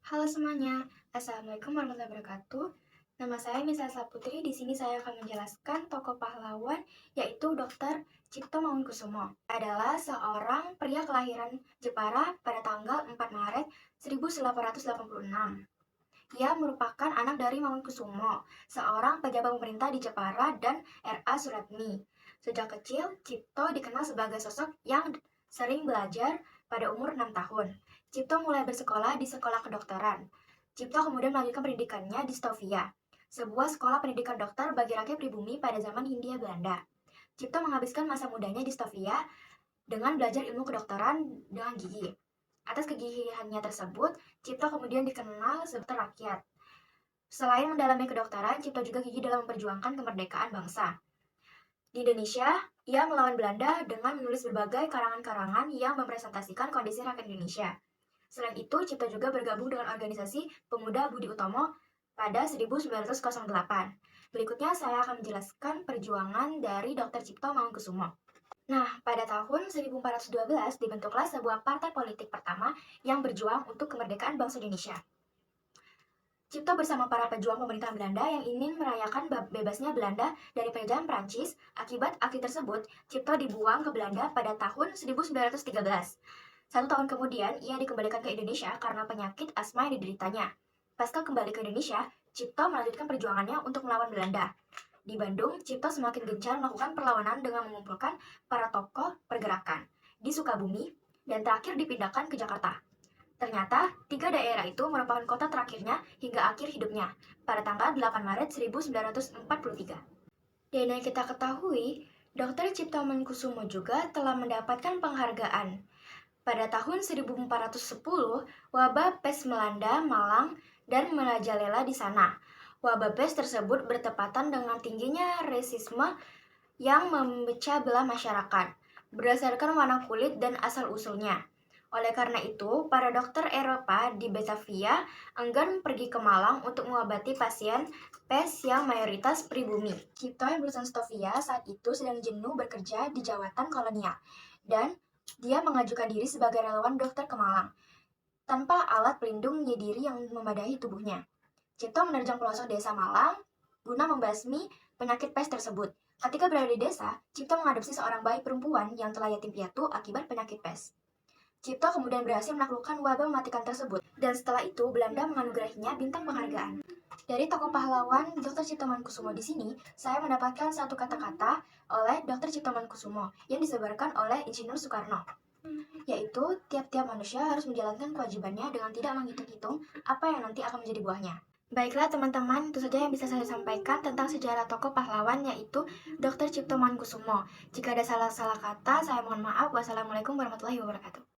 Halo semuanya, Assalamualaikum warahmatullahi wabarakatuh. Nama saya Nisa Saputri. Di sini saya akan menjelaskan tokoh pahlawan, yaitu Dr. Cipto Mangunkusumo. Adalah seorang pria kelahiran Jepara pada tanggal 4 Maret 1886. Ia merupakan anak dari Mangunkusumo, seorang pejabat pemerintah di Jepara, dan R.A. Suratmi. Sejak kecil, Cipto dikenal sebagai sosok yang sering belajar pada umur 6 tahun. Cipto mulai bersekolah di sekolah kedokteran. Cipto kemudian melanjutkan pendidikannya di Stovia, sebuah sekolah pendidikan dokter bagi rakyat pribumi pada zaman Hindia Belanda. Cipto menghabiskan masa mudanya di Stovia dengan belajar ilmu kedokteran dengan gigih. Atas kegigihannya tersebut, Cipto kemudian dikenal sebagai rakyat. Selain mendalami kedokteran, Cipto juga gigih dalam memperjuangkan kemerdekaan bangsa. Di Indonesia, ia melawan Belanda dengan menulis berbagai karangan-karangan yang mempresentasikan kondisi rakyat Indonesia. Selain itu, Cipto juga bergabung dengan organisasi Pemuda Budi Utomo pada 1908. Berikutnya saya akan menjelaskan perjuangan dari Dr. Cipto Mangunkusumo. Nah, pada tahun 1412 dibentuklah sebuah partai politik pertama yang berjuang untuk kemerdekaan bangsa Indonesia. Cipto bersama para pejuang pemerintahan Belanda yang ingin merayakan bebasnya Belanda dari penjajahan Prancis. Akibat aksi tersebut, Cipto dibuang ke Belanda pada tahun 1913. Satu tahun kemudian, ia dikembalikan ke Indonesia karena penyakit asma yang dideritanya. Pasca kembali ke Indonesia, Cipto melanjutkan perjuangannya untuk melawan Belanda. Di Bandung, Cipto semakin gencar melakukan perlawanan dengan mengumpulkan para tokoh pergerakan di Sukabumi dan terakhir dipindahkan ke Jakarta. Ternyata, tiga daerah itu merupakan kota terakhirnya hingga akhir hidupnya pada tanggal 8 Maret 1943. Dan yang kita ketahui, Dr. Cipto Mangunkusumo juga telah mendapatkan penghargaan. Pada tahun 1410, wabah pes melanda Malang dan merajalela di sana. Wabah pes tersebut bertepatan dengan tingginya rasisme yang memecah belah masyarakat berdasarkan warna kulit dan asal-usulnya. Oleh karena itu, para dokter Eropa di Batavia enggan pergi ke Malang untuk mengobati pasien pes yang mayoritas pribumi. Cipto yang lulusan Stovia saat itu sedang jenuh bekerja di jawatan kolonial, dan dia mengajukan diri sebagai relawan dokter ke Malang, tanpa alat pelindung diri yang memadai tubuhnya. Cipto menerjang pelosok desa Malang guna membasmi penyakit pes tersebut. Ketika berada di desa, Cipto mengadopsi seorang bayi perempuan yang telah yatim piatu akibat penyakit pes. Cipto kemudian berhasil menaklukkan wabah mematikan tersebut, dan setelah itu Belanda menganugerahinya bintang penghargaan. Dari tokoh pahlawan Dr. Cipto Mangunkusumo di sini, saya mendapatkan satu kata-kata oleh Dr. Cipto Mangunkusumo yang disebarkan oleh Insinyur Soekarno, yaitu tiap-tiap manusia harus menjalankan kewajibannya dengan tidak menghitung-hitung apa yang nanti akan menjadi buahnya. Baiklah teman-teman, itu saja yang bisa saya sampaikan tentang sejarah tokoh pahlawan yaitu Dr. Cipto Mangunkusumo. Jika ada salah-salah kata, saya mohon maaf. Wassalamualaikum warahmatullahi wabarakatuh.